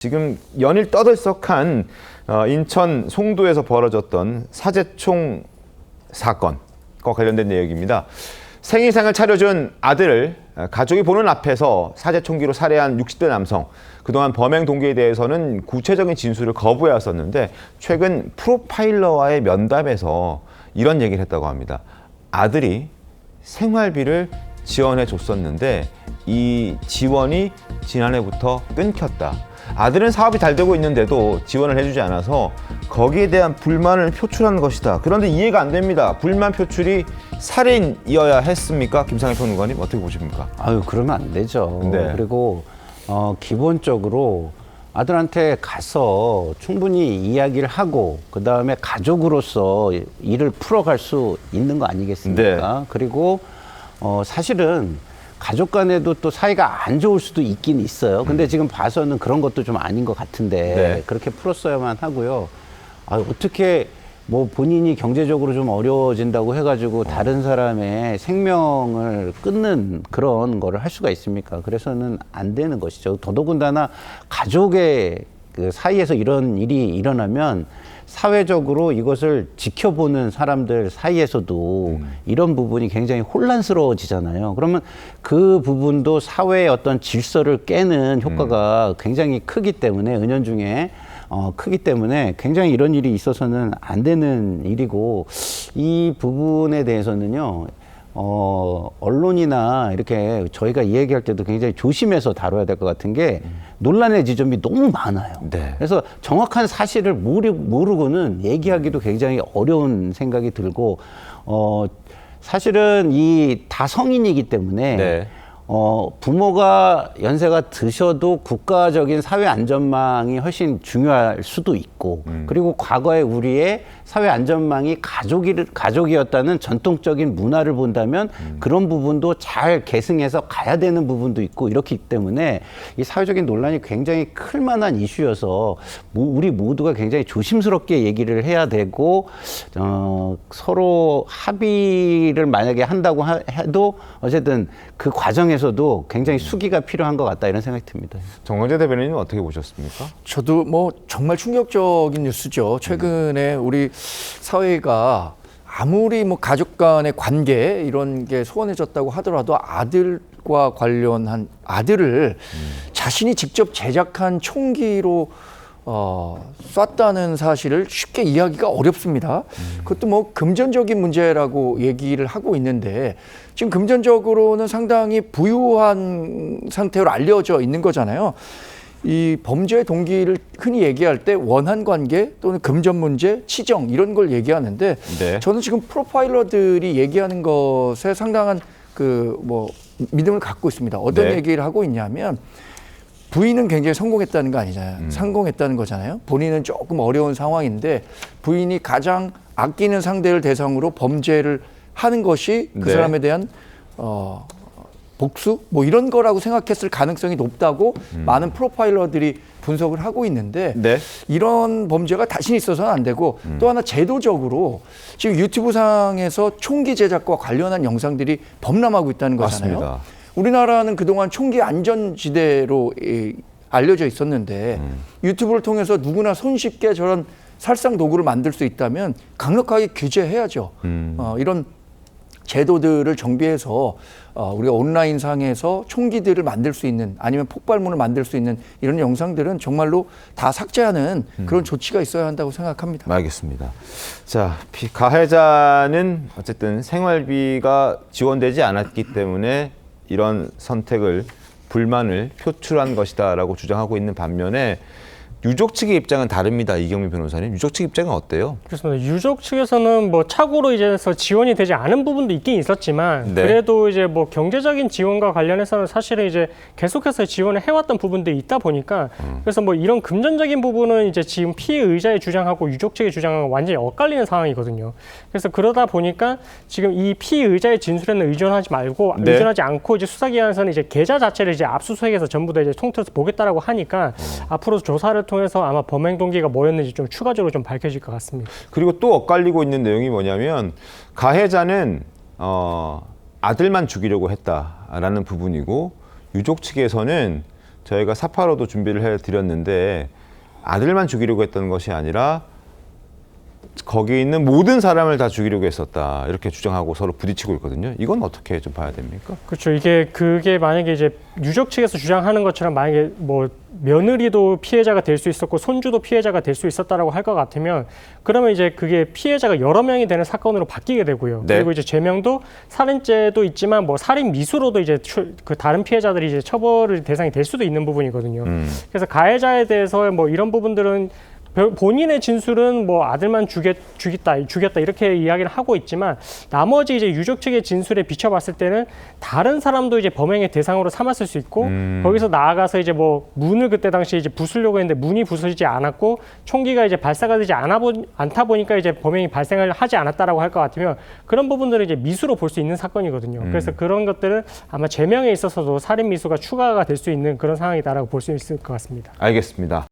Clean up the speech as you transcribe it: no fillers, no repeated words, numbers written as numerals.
지금 연일 떠들썩한 인천 송도에서 벌어졌던 사제총 사건과 관련된 내용입니다. 생일상을 차려준 아들을 가족이 보는 앞에서 사제총기로 살해한 60대 남성. 그동안 범행 동기에 대해서는 구체적인 진술을 거부해왔었는데 최근 프로파일러와의 면담에서 이런 얘기를 했다고 합니다. 아들이 생활비를 지원해 줬었는데 이 지원이 지난해부터 끊겼다. 아들은 사업이 잘 되고 있는데도 지원을 해주지 않아서 거기에 대한 불만을 표출한 것이다. 그런데 이해가 안 됩니다. 불만 표출이 살인이어야 했습니까? 김상일 평론가님 어떻게 보십니까? 아유, 그러면 안 되죠. 네. 그리고 기본적으로 아들한테 가서 충분히 이야기를 하고 그 다음에 가족으로서 일을 풀어갈 수 있는 거 아니겠습니까? 네. 그리고 사실은 가족 간에도 또 사이가 안 좋을 수도 있긴 있어요. 근데 지금 봐서는 그런 것도 좀 아닌 것 같은데 네. 그렇게 풀었어야만 하고요. 어떻게 뭐 본인이 경제적으로 좀 어려워진다고 해가지고 다른 사람의 생명을 끊는 그런 거를 할 수가 있습니까? 그래서는 안 되는 것이죠. 더더군다나 가족의 그 사이에서 이런 일이 일어나면 사회적으로 이것을 지켜보는 사람들 사이에서도 이런 부분이 굉장히 혼란스러워지잖아요. 그러면 그 부분도 사회의 어떤 질서를 깨는 효과가 굉장히 크기 때문에 은연중에 크기 때문에 굉장히 이런 일이 있어서는 안 되는 일이고 이 부분에 대해서는요. 언론이나 이렇게 저희가 이야기할 때도 굉장히 조심해서 다뤄야 될 것 같은 게 논란의 지점이 너무 많아요. 네. 그래서 정확한 사실을 모르고는 얘기하기도 굉장히 어려운 생각이 들고, 사실은 이 다 성인이기 때문에 네. 부모가 연세가 드셔도 국가적인 사회 안전망이 훨씬 중요할 수도 있고, 그리고 과거에 우리의 사회 안전망이 가족이었다는 전통적인 문화를 본다면 그런 부분도 잘 계승해서 가야 되는 부분도 있고 이렇기 때문에 이 사회적인 논란이 굉장히 클 만한 이슈여서 우리 모두가 굉장히 조심스럽게 얘기를 해야 되고, 서로 합의를 만약에 한다고 해도 어쨌든 그 과정에서도 굉장히 수기가 필요한 것 같다 이런 생각이 듭니다. 정건재 대변인은 어떻게 보셨습니까? 저도 뭐 정말 충격적인 뉴스죠. 최근에 우리 사회가 아무리 뭐 가족 간의 관계 이런 게 소원해졌다고 하더라도 아들과 관련한 아들을 자신이 직접 제작한 총기로 쐈다는 사실을 쉽게 이해하기가 어렵습니다. 그것도 뭐 금전적인 문제라고 얘기를 하고 있는데 지금 금전적으로는 상당히 부유한 상태로 알려져 있는 거잖아요. 이 범죄의 동기를 흔히 얘기할 때 원한 관계 또는 금전 문제, 치정 이런 걸 얘기하는데 네. 저는 지금 프로파일러들이 얘기하는 것에 상당한 믿음을 갖고 있습니다. 어떤 네. 얘기를 하고 있냐면 부인은 굉장히 성공했다는 거 아니잖아요. 성공했다는 거잖아요. 본인은 조금 어려운 상황인데 부인이 가장 아끼는 상대를 대상으로 범죄를 하는 것이 그 네. 사람에 대한 복수? 뭐 이런 거라고 생각했을 가능성이 높다고 많은 프로파일러들이 분석을 하고 있는데 네. 이런 범죄가 다시 있어서는 안 되고 또 하나 제도적으로 지금 유튜브 상에서 총기 제작과 관련한 영상들이 범람하고 있다는 거잖아요. 맞습니다. 우리나라는 그동안 총기 안전지대로 알려져 있었는데 유튜브를 통해서 누구나 손쉽게 저런 살상 도구를 만들 수 있다면 강력하게 규제해야죠. 이런 제도들을 정비해서 우리가 온라인 상에서 총기들을 만들 수 있는 아니면 폭발물을 만들 수 있는 이런 영상들은 정말로 다 삭제하는 그런 조치가 있어야 한다고 생각합니다. 알겠습니다. 자, 가해자는 어쨌든 생활비가 지원되지 않았기 때문에 이런 선택을 불만을 표출한 것이다라고 주장하고 있는 반면에 유족 측의 입장은 다릅니다. 이경민 변호사님, 유족 측 입장은 어때요? 그렇습니다. 유족 측에서는 뭐 착오로 이제서 지원이 되지 않은 부분도 있긴 있었지만 네. 그래도 이제 뭐 경제적인 지원과 관련해서는 사실은 이제 계속해서 지원을 해왔던 부분들이 있다 보니까 그래서 뭐 이런 금전적인 부분은 이제 지금 피해 의자의 주장하고 유족 측의 주장은 완전히 엇갈리는 상황이거든요. 그래서 그러다 보니까 지금 이 피해 의자의 진술에는 의존하지 말고 네. 의존하지 않고 이제 수사기관에서는 이제 계좌 자체를 이제 압수수색해서 전부 다 이제 통틀어서 보겠다라고 하니까 앞으로 조사를 통해서 아마 범행 동기가 뭐였는지 좀 추가적으로 좀 밝혀질 것 같습니다. 그리고 또 엇갈리고 있는 내용이 뭐냐면 가해자는 아들만 죽이려고 했다라는 부분이고 유족 측에서는 저희가 4.85도 준비를 해드렸는데 아들만 죽이려고 했던 것이 아니라 거기 있는 모든 사람을 다 죽이려고 했었다 이렇게 주장하고 서로 부딪히고 있거든요. 이건 어떻게 좀 봐야 됩니까? 그렇죠. 그게 만약에 이제 유족 측에서 주장하는 것처럼 만약에 뭐 며느리도 피해자가 될 수 있었고 손주도 피해자가 될 수 있었다라고 할 것 같으면 그러면 이제 그게 피해자가 여러 명이 되는 사건으로 바뀌게 되고요. 네. 그리고 이제 죄명도 살인죄도 있지만 뭐 살인 미수로도 이제 그 다른 피해자들이 이제 처벌의 대상이 될 수도 있는 부분이거든요. 그래서 가해자에 대해서 뭐 이런 부분들은 본인의 진술은 뭐 아들만 죽였다 이렇게 이야기를 하고 있지만 나머지 이제 유족 측의 진술에 비춰봤을 때는 다른 사람도 이제 범행의 대상으로 삼았을 수 있고 거기서 나아가서 이제 뭐 문을 그때 당시 이제 부수려고 했는데 문이 부서지지 않았고 총기가 이제 발사가 되지 않다 보니까 이제 범행이 발생을 하지 않았다라고 할 것 같으면 그런 부분들은 이제 미수로 볼 수 있는 사건이거든요. 그래서 그런 것들은 아마 제명에 있어서도 살인 미수가 추가가 될 수 있는 그런 상황이다라고 볼 수 있을 것 같습니다. 알겠습니다.